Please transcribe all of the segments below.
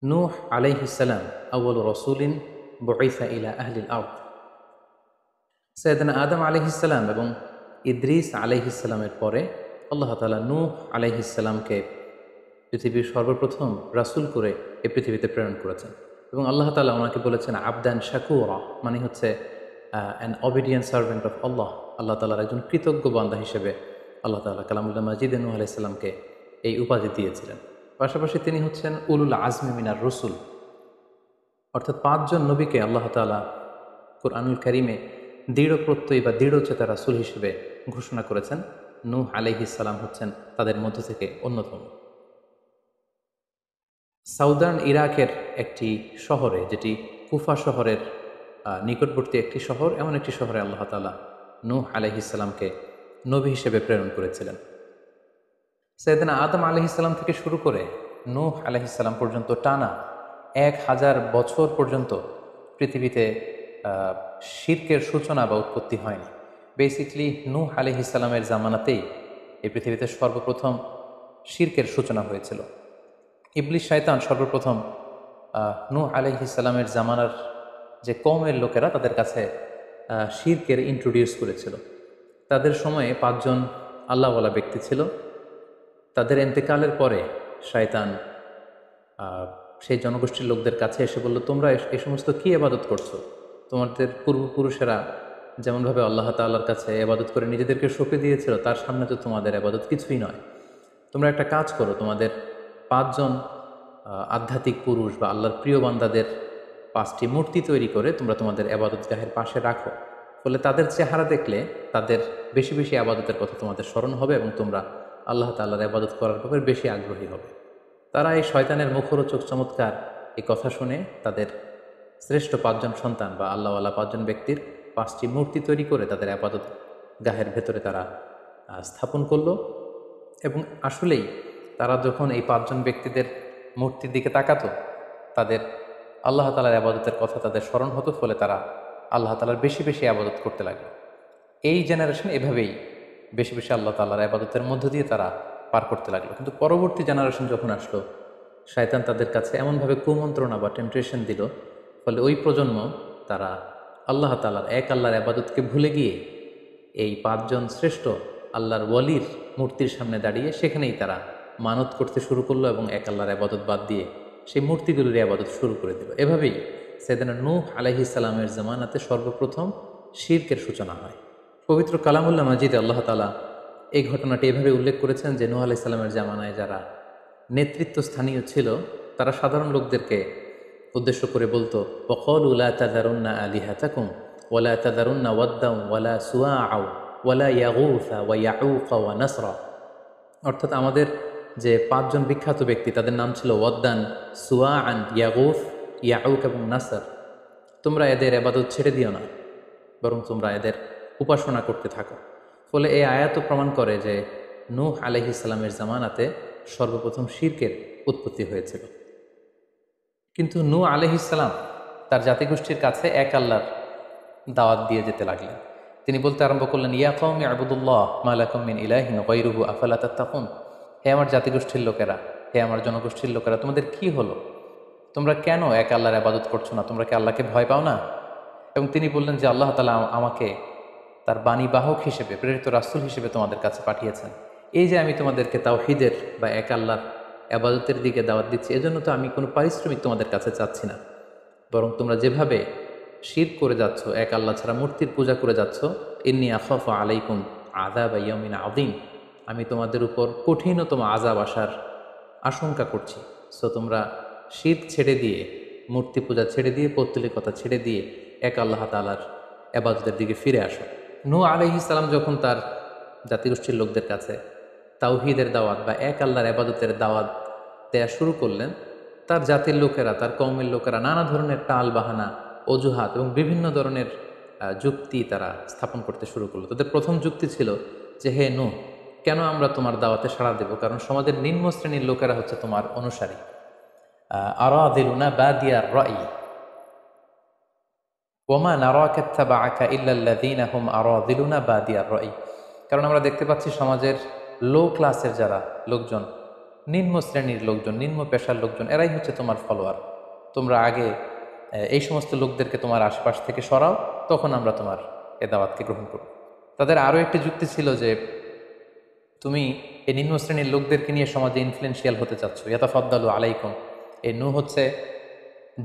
নূহ আলাইহিস সালাম আউয়ালু রাসূলিন বুইসা ইলা আহলিল আরদ। সাইয়েদনা আদম আলাইহিস সালাম এবং ইদ্রিস আলাইহিস সালামের পরে আল্লাহ তাআলা নূহ আলাইহিস সালামকে পৃথিবীর সর্বপ্রথম রাসূল করে এই পৃথিবীতে প্রেরণ করেছেন এবং আল্লাহ তাআলা ওনাকে বলেছেন আবদান শাকুরা, মানে হচ্ছে অ্যান অবিডিয়েন্ট সার্ভেন্ট অফ আল্লাহ। আল্লাহ তাআলার একজন কৃতজ্ঞ বান্দা হিসেবে আল্লাহ তাআলা কালামুল্লাহ মাজিদে নূহ আলাইহিস সালামকে এই উপাধি দিয়েছিলেন। পাশাপাশি তিনি হচ্ছেন উলুল আজমি মিনার রসুল, অর্থাৎ 5 জন নবীকে আল্লাহ তাআলা কুরআনুল কারীমে দৃঢ় প্রত্যয়ী বা দৃঢ়চেতা রাসূল হিসেবে ঘোষণা করেছেন। নূহ আলাইহিস সালাম হচ্ছেন তাদের মধ্য থেকে অন্যতম। সাউদার্ন ইরাকের একটি শহরে, যেটি কুফা শহরের নিকটবর্তী একটি শহর, এমন একটি শহরে আল্লাহ তাআলা নূহ আলাইহিস সালামকে নবী হিসেবে প্রেরণ করেছিলেন। সাইয়েদনা আদম আলাইহিস সালাম থেকে শুরু করে নূহ আলাইহিস সালাম পর্যন্ত টানা 1000 বছর পর্যন্ত পৃথিবীতে শিরকের সূচনা বা উৎপত্তি হয়নি। বেসিকলি নূহ আলাইহিস সালামের জামানাতেই এই পৃথিবীতে সর্বপ্রথম শিরকের সূচনা হয়েছিল। ইবলিস শয়তান সর্বপ্রথম নূহ আলাইহিস সালামের জামানার যে কওমের লোকেরা তাদের কাছে শিরকের ইন্ট্রোডিউস করেছিল। তাদের সময়ে 5 জন আল্লাহওয়ালা ব্যক্তি ছিল। তাদের এন্তেকালের পরে শয়তান সেই জনগোষ্ঠীর লোকদের কাছে এসে বলল, তোমরা এই সমস্ত কী ইবাদত করছো? তোমাদের পূর্বপুরুষেরা যেমনভাবে আল্লাহ তাআলার কাছে ইবাদত করে নিজেদেরকে সঁপে দিয়েছিল, তার সামনে তো তোমাদের ইবাদত কিছুই নয়। তোমরা একটা কাজ করো, তোমাদের 5 জন আধ্যাত্মিক পুরুষ বা আল্লাহর প্রিয় বান্দাদের 5টি মূর্তি তৈরি করে তোমরা তোমাদের ইবাদতগাহের পাশে রাখো। ফলে তাদের চেহারা দেখলে তাদের বেশি বেশি ইবাদতের কথা তোমাদের স্মরণ হবে এবং তোমরা আল্লাহ তাআলার ইবাদত করার ব্যাপারে বেশি আগ্রহী হবে। তারা এই শয়তানের মুখরোচক চমৎকার এই কথা শুনে তাদের শ্রেষ্ঠ 5 জন সন্তান বা আল্লাহওয়ালা 5 জন ব্যক্তির 5টি মূর্তি তৈরি করে তাদের ইবাদত গাহের ভেতরে তারা স্থাপন করলো। এবং আসলেই তারা যখন এই 5 জন ব্যক্তিদের মূর্তির দিকে তাকাতো, তাদের আল্লাহ তাআলার ইবাদতের কথা তাদের স্মরণ হতো, ফলে তারা আল্লাহ তাআলার বেশি বেশি ইবাদত করতে লাগলো। এই জেনারেশন এভাবেই বেশি বেশি আল্লাহ তাআলার ইবাদতের মধ্য দিয়ে তারা পার করতে লাগলো। কিন্তু পরবর্তী জেনারেশন যখন আসলো, শয়তান তাদের কাছে এমনভাবে কুমন্ত্রণা বা টেম্পটেশন দিল, ফলে ওই প্রজন্ম তারা আল্লাহ তাআলার এক আল্লাহর ইবাদতকে ভুলে গিয়ে এই 5 জন শ্রেষ্ঠ আল্লাহর ওয়ালির মূর্তির সামনে দাঁড়িয়ে সেখানেই তারা মানত করতে শুরু করলো এবং এক আল্লাহর ইবাদত বাদ দিয়ে সেই মূর্তিগুলোর ইবাদত শুরু করে দিল। এভাবেই সাইয়েদনা নূহ আলাইহিস সালামের জামানাতে সর্বপ্রথম শিরকের সূচনা হয়। পবিত্র কালামুল্লাহ মাজিদে আল্লাহ তাআলা এই ঘটনাটি এভাবে উল্লেখ করেছেন যে নূহ আলাইহিস সালামের জামানায় যারা নেতৃত্ব স্থানীয় ছিল, তারা সাধারণ লোকদেরকে উদ্দেশ্য করে বলতো, ওয়াকালু লা তাযারুন্না আলিহাতাকুম ওয়ালা তাযারুন্না ওয়াদ্দাও ওয়ালা সুওয়াআ ওয়ালা ইয়াগুসা ওয়া ইয়াউকা ওয়া নাসরা। অর্থাৎ আমাদের যে 5 জন বিখ্যাত ব্যক্তি, তাদের নাম ছিল ওয়াদ্দান, সুওয়াআন, ইয়াগুস, ইয়াউক এবং নাসর। তোমরা এদের ইবাদত ছেড়ে দিও না, বরং তোমরা এদের উপাসনা করতে থাকো। ফলে এই আয়াত প্রমাণ করে যে নূহ আলাইহিস সালামের জামানাতে সর্বপ্রথম শিরকের উৎপত্তি হয়েছিল। কিন্তু নূহ আলাইহিস সালাম তার জাতিগোষ্ঠীর কাছে এক আল্লাহর দাওয়াত দিয়ে যেতে লাগলেন। তিনি বলতে আরম্ভ করলেন, ইয়া কওমি আবুদুল্লাহ মা লাকুম মিন ইলাহিন গায়রুহু আফালা তাত্তাকুন। হে আমার জাতিগোষ্ঠীর লোকেরা, হে আমার জনগোষ্ঠীর লোকেরা, তোমাদের কি হলো? তোমরা কেন এক আল্লাহর ইবাদত করছো না? তোমরা কি আল্লাহকে ভয় পাও না? এবং তিনি বললেন যে আল্লাহ তাআলা আমাকে তার বাণীবাহক হিসেবে, প্রেরিত রাসূল হিসেবে তোমাদের কাছে পাঠিয়েছেন। এই যে আমি তোমাদেরকে তাওহীদের বা এক আল্লাহর ইবাদতের দিকে দাওয়াত দিচ্ছি, এজন্য তো আমি কোনো পারিশ্রমিক তোমাদের কাছে চাচ্ছি না, বরং তোমরা যেভাবে শিরক করে যাচ্ছ, এক আল্লাহ ছাড়া মূর্তির পূজা করে যাচ্ছ, ইন্নী আখাফু আলাইকুম আযাবা ইয়াউমিন আযীম, আমি তোমাদের উপর কঠিনতম আযাব আসার আশঙ্কা করছি। সো তোমরা শিরক ছেড়ে দিয়ে, মূর্তি পূজা ছেড়ে দিয়ে, পৌত্তলিকতা ছেড়ে দিয়ে এক আল্লাহ তাআলার ইবাদতের দিকে ফিরে আসো। নূহ আলাইহিস সালাম যখন তার জাতিগোষ্ঠীর লোকদের কাছে তাওহীদের দাওয়াত বা এক আল্লাহর ইবাদতের দাওয়াত দেয়া শুরু করলেন, তার জাতির লোকেরা, তার কওমের লোকেরা নানা ধরনের টাল বাহানা, অজুহাত এবং বিভিন্ন ধরনের যুক্তি তারা স্থাপন করতে শুরু করলো। তাদের প্রথম যুক্তি ছিল যে, হে নূহ, কেন আমরা তোমার দাওয়াতে সাড়া দেব? কারণ সমাজের নিম্ন শ্রেণীর লোকেরা হচ্ছে তোমার অনুসারী। আরাদিলুনা বাদিয়ার রাই ওমা নারাকা ইত্তাবাআকা ইল্লাল্লাযীনা হুম আরাদিলুনা বাদিয়ার রাই। কারণ আমরা দেখতে পাচ্ছি সমাজের লো ক্লাসের যারা লোকজন, নিম্ন শ্রেণীর লোকজন, নিম্ন পেশার লোকজন, এরাই হচ্ছে তোমার ফলোয়ার। তোমরা আগে এই সমস্ত লোকদেরকে তোমার আশপাশ থেকে সরাও, তখন আমরা তোমার এ দাওয়াতকে গ্রহণ করব। তাদের আরও একটি যুক্তি ছিল যে তুমি এই নিম্ন শ্রেণীর লোকদেরকে নিয়ে সমাজে ইনফ্লুয়েন্সিয়াল হতে চাচ্ছ, ইয়াতাফাদ্দালু আলাইকুম। এই নূহ হচ্ছে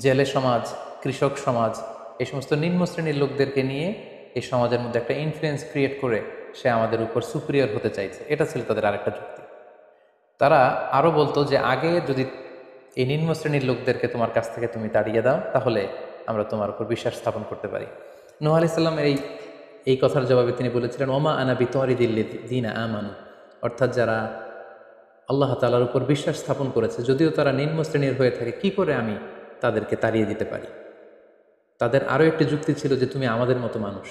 জেলে সমাজ, কৃষক সমাজ, এই সমস্ত নিম্ন শ্রেণীর লোকদেরকে নিয়ে এই সমাজের মধ্যে একটা ইনফ্লুয়েন্স ক্রিয়েট করে সে আমাদের উপর সুপিরিয়র হতে চাইছে। এটা ছিল তাদের আরেকটা যুক্তি। তারা আরও বলতো যে আগে যদি এই নিম্ন শ্রেণীর লোকদেরকে তোমার কাছ থেকে তুমি তাড়িয়ে দাও, তাহলে আমরা তোমার উপর বিশ্বাস স্থাপন করতে পারি। নূহ আলাইহিস সালামের এই কথার জবাবে তিনি বলেছিলেন, ওমা আনা বিতারিদিল্লিযিনা আমানু, অর্থাৎ যারা আল্লাহ তাআলার উপর বিশ্বাস স্থাপন করেছে, যদিও তারা নিম্ন শ্রেণীর হয়ে থাকে, কি করে আমি তাদেরকে তাড়িয়ে দিতে পারি। তাদের আরও একটি যুক্তি ছিল যে তুমি আমাদের মতো মানুষ,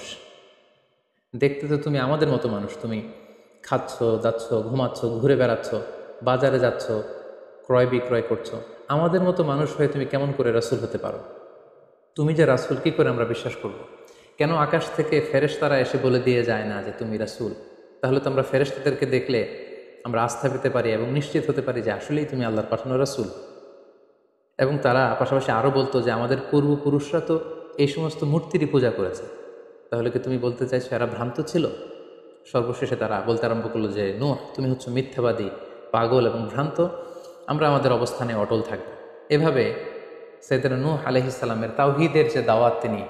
দেখতে তো তুমি আমাদের মতো মানুষ, তুমি খাচ্ছ, যাচ্ছ, ঘুমাচ্ছ, ঘুরে বেড়াচ্ছ, বাজারে যাচ্ছ, ক্রয় বিক্রয় করছো, আমাদের মতো মানুষ হয়ে তুমি কেমন করে রাসূল হতে পারো? তুমি যে রাসূল, কি করে আমরা বিশ্বাস করব? কেন আকাশ থেকে ফেরেশতারা এসে বলে দিয়ে যায় না যে তুমি রাসূল? তাহলে তো আমরা ফেরেশতাদেরকে দেখলে আমরা আস্থা পেতে পারি এবং নিশ্চিত হতে পারি যে আসলেই তুমি আল্লাহর পাঠানো রাসূল। এবং তারা পাশাপাশি আরও বলতো যে আমাদের পূর্বপুরুষরা তো এই সমস্ত মূর্তিরই পূজা করেছে, তাহলে কি তুমি বলতে চাইছো এরা ভ্রান্ত ছিল? সর্বশেষে তারা বলতে আরম্ভ করলো যে নূহ, তুমি হচ্ছে মিথ্যাবাদী, পাগল এবং ভ্রান্ত, আমরা আমাদের অবস্থানে অটল থাকব। এভাবে সাইয়েদনা নূহ আলাইহিস সালামের তাওহীদের যে দাওয়াত তিনি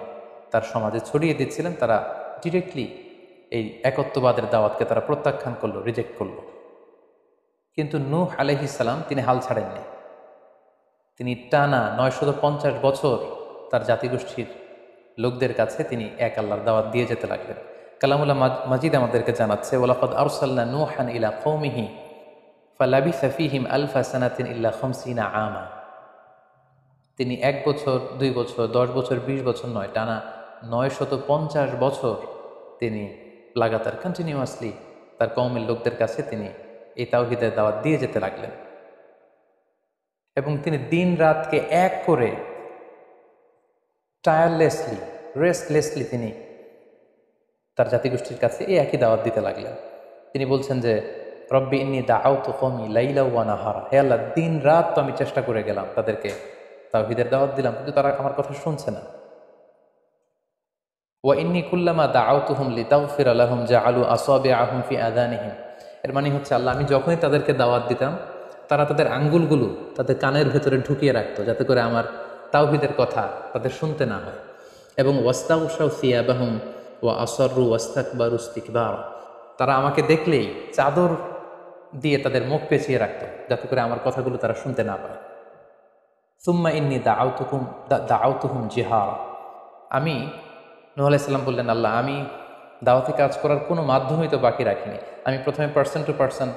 তার সমাজে ছড়িয়ে দিচ্ছিলেন, তারা ডিরেক্টলি এই একত্ববাদের দাওয়াতকে তারা প্রত্যাখ্যান করলো, রিজেক্ট করলো। কিন্তু নূহ আলাইহিস সালাম তিনি হাল ছাড়েননি। তিনি টানা 950 বছর তার জাতিগোষ্ঠীর লোকদের কাছে তিনি এক আল্লাহর দাওয়াত দিয়ে যেতে লাগলেন। কালামুল্লাহ মাজিদ আমাদেরকে জানাচ্ছে, ওয়ালাকাদ আরসালনা নূহান ইলা কওমিহি ফালাবিসা ফীহিম আলফা সানাতিন ইল্লা 50 আমা। তিনি 1 বছর, 2 বছর, 10 বছর, 20 বছর নয়, টানা 950 বছর তিনি লাগাতার কন্টিনিউয়াসলি তার কওমের লোকদের কাছে তিনি এই তাওহীদের দাওয়াত দিয়ে যেতে লাগলেন। এবং তিনি দিন রাতকে এক করে টায়ারলেসলি, রেস্টলেসলি তিনি তার জাতিগোষ্ঠীর কাছে এই একই দাওয়াত দিতে লাগলেন। তিনি বলছেন যে রব্বি ইন্নী দাআউতু কওমি লাইলা ওয়া নাহারা, হে আল্লাহ, দিন রাত তো আমি চেষ্টা করে গেলাম, তাদেরকে তাওহীদের দাওয়াত দিলাম, কিন্তু তারা আমার কথা শুনছে না। ওয়া ইন্নী কুল্লামা দাআউতুহুম লিতাগফিরা লাহুম জাআলু আসাবিআহুম ফি আযানিহিম। এর মানে হচ্ছে আল্লাহ, আমি যখনই তাদেরকে দাওয়াত দিতাম, তারা তাদের আঙ্গুলগুলো তাদের কানের ভেতরে ঢুকিয়ে রাখতো, যাতে করে আমার তাওহীদের কথা তাদের শুনতে না হয়। এবং ওয়াস্তাগশাউ সিয়াবাহুম ওয়া আসররু ওয়াস্তাকবারু ইস্তিকবারা, তারা আমাকে দেখলেই চাদর দিয়ে তাদের মুখ পেঁচিয়ে রাখতো, যাতে করে আমার কথাগুলো তারা শুনতে না পায়। সুম্মা ইন্নী দাআউতুহুম জিহারা, আমি, নূহ আলাইহিস সালাম বললেন, আল্লাহ, আমি দাওয়াতি কাজ করার কোনো মাধ্যমই তো বাকি রাখিনি। আমি প্রথমে পার্সন টু পার্সন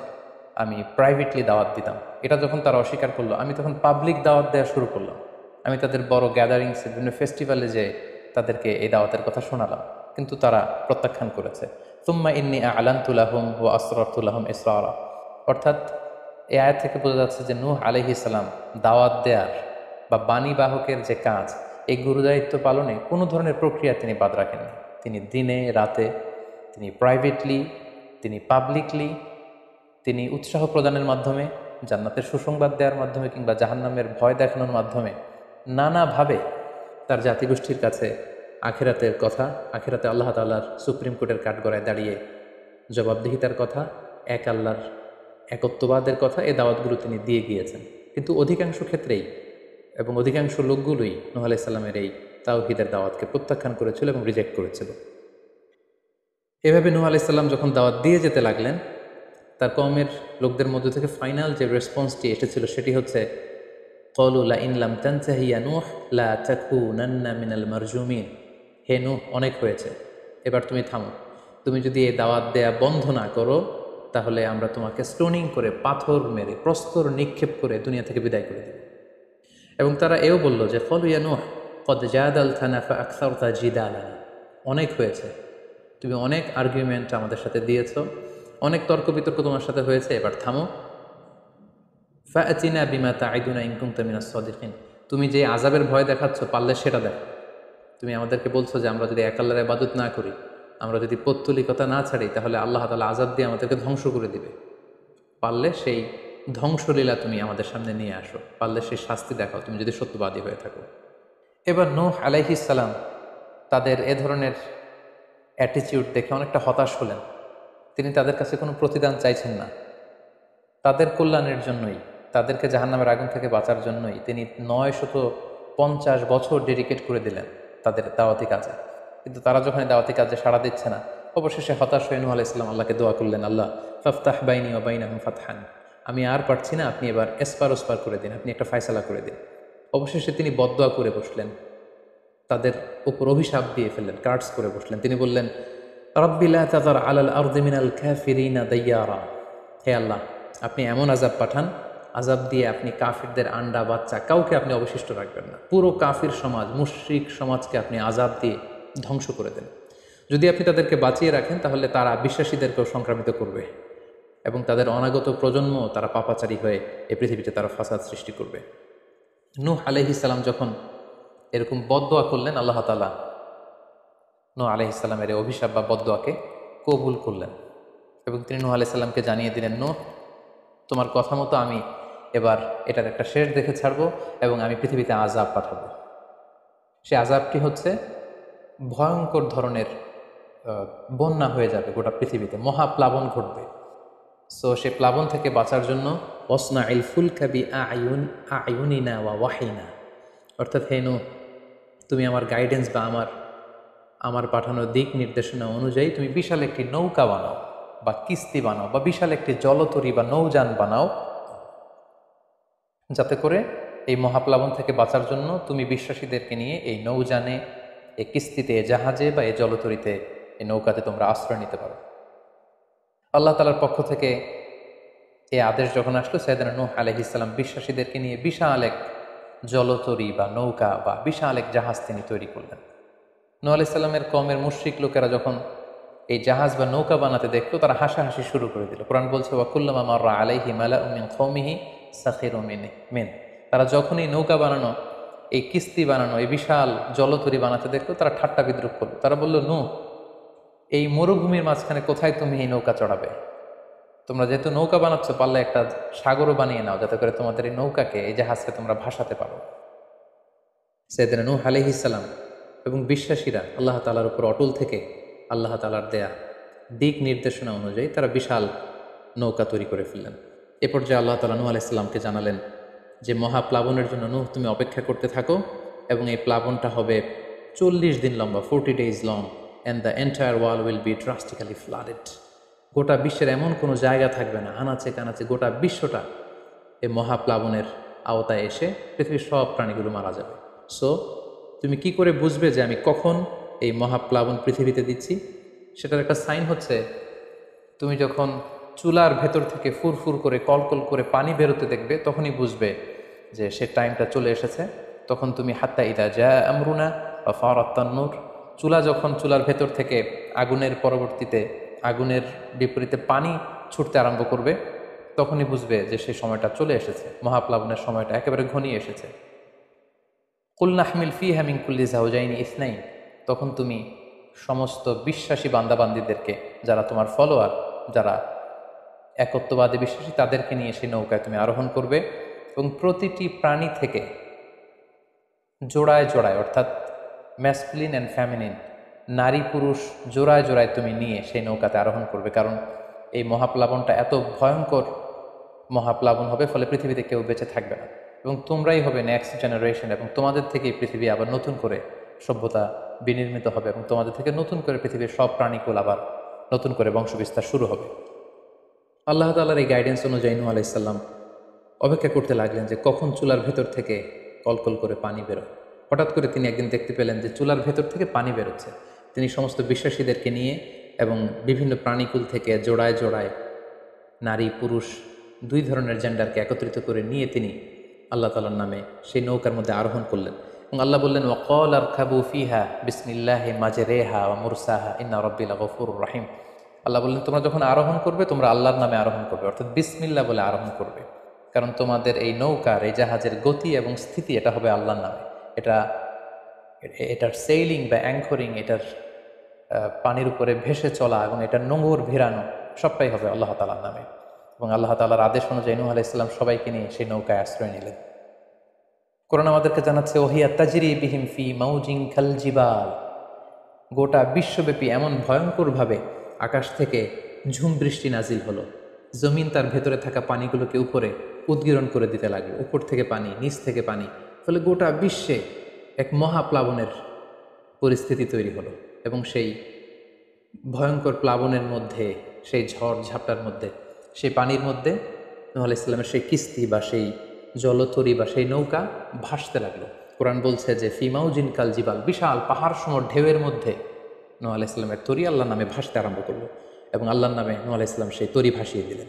আমি প্রাইভেটলি দাওয়াত দিতাম। এটা যখন তারা অস্বীকার করলো, আমি তখন পাবলিক দাওয়াত দেওয়া শুরু করলাম। আমি তাদের বড় গ্যাদারিংসে, বিভিন্ন ফেস্টিভ্যালে যে তাদেরকে এই দাওয়াতের কথা শোনালাম, কিন্তু তারা প্রত্যাখ্যান করেছে। সুম্মা ইন্নী আ'লানতু লাহুম ওয়া আসরারতু লাহুম ইসরারা, অর্থাৎ এই আয়াত থেকে বোঝা যাচ্ছে যে নূহ আলাইহিস সালাম দাওয়াত দেয়ার বা বাণী বাহকের যে কাজ, এই গুরুদায়িত্ব পালনে কোনো ধরনের প্রক্রিয়া তিনি বাদ রাখেননি। তিনি দিনে রাতে, তিনি প্রাইভেটলি, তিনি পাবলিকলি, তিনি উৎসাহ প্রদানের মাধ্যমে, জান্নাতের সুসংবাদ দেওয়ার মাধ্যমে, কিংবা জাহান্নামের ভয় দেখানোর মাধ্যমে নানাভাবে তার জাতিগোষ্ঠীর কাছে আখিরাতের কথা, আখিরাতে আল্লাহ তাআলার সুপ্রিম কোর্টের কাঠগড়ায় দাঁড়িয়ে জবাবদিহিতার কথা, এক আল্লাহর একত্ববাদের কথা, এই দাওয়াতগুলো তিনি দিয়ে গিয়েছেন। কিন্তু অধিকাংশ ক্ষেত্রেই এবং অধিকাংশ লোকগুলোই নূহ আলাইহিস সালামের এই তাওহীদের দাওয়াতকে প্রত্যাখ্যান করেছিল এবং রিজেক্ট করেছিল। এভাবে নূহ আলাইহিস সালাম যখন দাওয়াত দিয়ে যেতে লাগলেন, তার কওমের লোকদের মধ্যে থেকে ফাইনাল যে রেসপন্সটি এসেছিল সেটি হচ্ছে, ক্বালু লা ইন লাম তানতাহি ইয়া নূহ লা তাকুনান্না মিনাল মারজুমিন। হে নূহ, অনেক হয়েছে, এবার তুমি থামো। তুমি যদি এই দাওয়াত দেয়া বন্ধ না করো, তাহলে আমরা তোমাকে স্টোনিং করে, পাথর মেরে, প্রস্তর নিক্ষেপ করে দুনিয়া থেকে বিদায় করে দেব। এবং তারা এও বলল যে ক্বালু ইয়া নূহ ক্বাদ জাদালতানা ফাআকসারতা জিদালানা, অনেক হয়েছে, তুমি অনেক আর্গুমেন্ট আমাদের সাথে দিয়েছো, অনেক তর্ক বিতর্ক তোমার সাথে হয়েছে, এবার থামো। ফাআতিনা বিমা তাইদুনা ইন কুনতা মিনাস সাদিকিন, তুমি যে আযাবের ভয় দেখাচ্ছ, পারলে সেটা দেখো। তুমি আমাদেরকে বলছো যে আমরা যদি এক আল্লাহর ইবাদত না করি, আমরা যদি পৌত্তলিকতা না ছাড়ি, তাহলে আল্লাহ তাআলা আযাব দিয়ে আমাদেরকে ধ্বংস করে দিবে। পারলে সেই ধ্বংসলীলা তুমি আমাদের সামনে নিয়ে আসো, পারলে সেই শাস্তি দেখাও তুমি যদি সত্যবাদী হয়ে থাকো। এবার নূহ আলাইহিস সালাম তাদের এ ধরনের অ্যাটিটিউড দেখে অনেকটা হতাশ হলেন। তিনি তাদের কাছে কোনো প্রতিদান চাইছেন না, তাদের কল্যাণের জন্যই, তাদেরকে জাহান্নামের আগুন থেকে বাঁচার জন্যই তিনি 950 বছর ডেডিকেট করে দিলেন তাদের দাওয়াতি কাজে। কিন্তু তারা যখন এই দাওয়াতি কাজে সাড়া দিচ্ছে না, অবশেষে হতাশ হয়ে নূহ আলাইহিস সালাম আল্লাহকে দোয়া করলেন, আল্লাহ ফাফতাহ বাইনি ওয়া বাইনাহুম ফাতহান, আমি আর পারছি না, আপনি এবার এসপার ওসপার করে দিন, আপনি একটা ফয়সালা করে দিন। অবশেষে তিনি বদদোয়া করে বসলেন, তাদের উপর অভিশাপ দিয়ে ফেললেন, কার্ডস করে বসলেন। তিনি বললেন, রব্বি লা তাযার আলাল আরদি মিনাল কাফিরিনা দাইয়ারা, হে আল্লাহ, আপনি এমন আযাব পাঠান, আযাব দিয়ে আপনি কাফিরদের আন্ডা বাচ্চা কাউকে আপনি অবশিষ্ট রাখবেন না, পুরো কাফির সমাজ, মুশরিক সমাজকে আপনি আযাব দিয়ে ধ্বংস করে দেন। যদি আপনি তাদেরকে বাঁচিয়ে রাখেন তাহলে তারা বিশ্বাসীদেরকেও সংক্রামিত করবে এবং তাদের অনাগত প্রজন্ম তারা পাপাচারী হয়ে এই পৃথিবীতে তারা ফাসাদ সৃষ্টি করবে। নূহ আলাইহিস সালাম যখন এরকম বদদোয়া করলেন, আল্লাহ তাআলা নূহ আলাইহিস সালামের এই অভিশাপ বা বদদোয়াকে কবুল করলেন এবং তিনি নূহ আলাইহিস সালামকে জানিয়ে দিলেন, নূহ, তোমার কথা মতো আমি এবার এটার একটা শেষ দেখে ছাড়বো এবং আমি পৃথিবীতে আযাব পাঠাবো। সে আযাবটি হচ্ছে ভয়ঙ্কর ধরনের বন্যা হয়ে যাবে গোটা পৃথিবীতে, মহাপ্লাবন ঘটবে। সো সে প্লাবন থেকে বাঁচার জন্য ওয়াসনাইল ফুলকা বিআইউনিনা ওয়া ওয়াহিনা, অর্থাৎ হে নূহ, তুমি আমার গাইডেন্স বা আমার পাঠানো দিক নির্দেশনা অনুযায়ী তুমি বিশাল একটি নৌকা বানাও বা কিস্তি বানাও বা বিশাল একটি জলতরী বা নৌযান বানাও, যাতে করে এই মহাপ্লাবন থেকে বাঁচার জন্য তুমি বিশ্বাসীদেরকে নিয়ে এই নৌযানে, এই কিস্তিতে, জাহাজে বা এই জলতরীতে, এই নৌকাতে তোমরা আশ্রয় নিতে পারো। আল্লাহ তাআলার পক্ষ থেকে এই আদেশ যখন আসলো, সাইয়েদনা নূহ আলাইহিস সালাম বিশ্বাসীদেরকে নিয়ে বিশাল এক জলতরী বা নৌকা বা বিশাল এক জাহাজ তিনি তৈরি করলেন। নূহ আলাইহিস সালামের কওমের মুশরিক লোকেরা যখন এই জাহাজ বা নৌকা বানাতে দেখলো, তারা হাসাহাসি শুরু করে দিল। কোরআন বলছে, ওয়া কুল্লামা মাররা আলাইহি মালাউম মিন কওমিহি সাখিরু মিন, তারা যখনই নৌকা বানানো, এই কিস্তি বানানো, এই বিশাল জলতরী বানাতে দেখলো, তারা ঠাট্টা বিদ্রুপ করলো। তারা বলল, নূহ, এই মরুভূমির মাঝখানে কোথায় তুমি এই নৌকা চড়াবে? তোমরা যেহেতু নৌকা বানাচ্ছ, পারলে একটা সাগরও বানিয়ে নাও, যাতে করে তোমাদের এই নৌকাকে, এই জাহাজকে তোমরা ভাসাতে পারো। সাইয়েদনা নূহ আলাইহিস সালাম এবং বিশ্বাসীরা আল্লাহ তাআলার উপর অটল থেকে আল্লাহ তাআলার দেয়া দিক নির্দেশনা অনুযায়ী তারা বিশাল নৌকা তৈরি করে ফেললেন। এ পর্যায়ে আল্লাহ তাআলা নূহ আলাইহিস সালামকে জানালেন যে মহাপ্লাবনের জন্য নূহ তুমি অপেক্ষা করতে থাকো এবং এই প্লাবনটা হবে 40 দিন লম্বা, 40 days long, and the entire world will be drastically flooded. গোটা বিশ্বের এমন কোনো জায়গা থাকবে না, আনাচে কানাচে গোটা বিশ্বটা এই মহাপ্লাবনের আওতায় এসে পৃথিবীর সব প্রাণীগুলো মারা যাবে। সো তুমি কি করে বুঝবে যে আমি কখন এই মহাপ্লাবন পৃথিবীতে দিচ্ছি? সেটার একটা সাইন হচ্ছে, তুমি যখন চুলার ভেতর থেকে ফুরফুর করে কলকল করে পানি বেরোতে দেখবে, তখনই বুঝবে যে সে টাইমটা চলে এসেছে। তখন তুমি হাত্তা ইদা জা আমরুনা বা ফারাত তান্নুর, চুলার ভেতর থেকে আগুনের পরবর্তীতে, আগুনের বিপরীতে পানি ছুটতে আরম্ভ করবে, তখনই বুঝবে যে সেই সময়টা চলে এসেছে, মহাপ্লাবনের সময়টা একেবারে ঘনিয়ে এসেছে। কুল নাহমিল ফিহা মিন কুল্লি যাওজাইনি ইসনাইন, তখন তুমি সমস্ত বিশ্বাসী বান্দাবান্দিদেরকে, যারা তোমার ফলোয়ার, যারা একত্ববাদী বিশ্বাসী, তাদেরকে নিয়ে সেই নৌকায় তুমি আরোহণ করবে এবং প্রতিটি প্রাণী থেকে জোড়ায় জোড়ায়, অর্থাৎ ম্যাসকুলিন অ্যান্ড ফ্যামিনিন, নারী পুরুষ জোড়ায় জোড়ায় তুমি নিয়ে সেই নৌকাতে আরোহণ করবে। কারণ এই মহাপ্লাবনটা এত ভয়ঙ্কর মহাপ্লাবন হবে, ফলে পৃথিবীতে কেউ বেঁচে থাকবে না এবং তোমরাই হবে নেক্সট জেনারেশন, এবং তোমাদের থেকেই পৃথিবী আবার নতুন করে সভ্যতা বিনির্মিত হবে এবং তোমাদের থেকে নতুন করে পৃথিবীর সব প্রাণীকুল আবার নতুন করে বংশবিস্তার শুরু হবে। আল্লাহ তাআলার এই গাইডেন্স অনুযায়ী নূহ আলাইহিস সালাম অপেক্ষা করতে লাগলেন যে কখন চুলার ভেতর থেকে কলকল করে পানি বেরোয়। হঠাৎ করে তিনি একদিন দেখতে পেলেন যে চুলার ভেতর থেকে পানি বেরোচ্ছে। তিনি সমস্ত বিশ্বাসীদেরকে নিয়ে এবং বিভিন্ন প্রাণীকুল থেকে জোড়ায় জোড়ায় নারী পুরুষ দুই ধরনের জেন্ডারকে একত্রিত করে নিয়ে তিনি আল্লাহ তাআলার নামে সেই নৌকার মধ্যে আরোহণ করলেন এবং আল্লাহ বললেন, ওয়াকাল আরকাবু ফিহা বিসমিল্লাহি মাজরেহা ওয়া মুরসাহা ইন্না রাব্বি লাগফুরুর রাহিম। আল্লাহ বললেন, তোমরা যখন আরোহণ করবে, তোমরা আল্লাহর নামে আরোহণ করবে, অর্থাৎ বিসমিল্লাহ বলে আরোহণ করবে, কারণ তোমাদের এই নৌকার, এই জাহাজের গতি এবং স্থিতি এটা হবে আল্লাহর নামে। এটার সেইলিং বা অ্যাঙ্করিং, এটার পানির উপরে ভেসে চলা এবং এটার নোঙর ভেরানো সবটাই হবে আল্লাহ তাআলার নামে। এবং আল্লাহ তাআলার আদেশ অনুযায়ী নূহ আলাইহিস সালাম সবাইকে নিয়ে সেই নৌকায় আশ্রয় নিলেন। কোরআন আমাদেরকে জানাচ্ছে ওহিয়া তাজরি বিহিম ফি মাউজিন কাল জিবাল, গোটা বিশ্বব্যাপী এমন ভয়ঙ্করভাবে আকাশ থেকে ঝুম বৃষ্টি নাজিল হলো, জমিন তার ভেতরে থাকা পানিগুলোকে উপরে উদ্গীরণ করে দিতে লাগলো, উপর থেকে পানি, নিচ থেকে পানি, ফলে গোটা বিশ্বে এক মহাপ্লাবনের পরিস্থিতি তৈরি হলো। এবং সেই ভয়ঙ্কর প্লাবনের মধ্যে, সেই ঝড় ঝাপটার মধ্যে, সেই পানির মধ্যে নূহ আলাইহিস সালামের সেই কিস্তি বা সেই জলতরী বা সেই নৌকা ভাসতে লাগলো। কোরআন বলছে যে ফিমাউজিন কাল জিবাল, বিশাল পাহাড় সম ঢেউয়ের মধ্যে নূহ আলাইহিস সালামের তরী আল্লাহর নামে ভাসতে আরম্ভ করলো এবং আল্লাহর নামে নূহ আলাইহিস সালাম সেই তরী ভাসিয়ে দিলেন।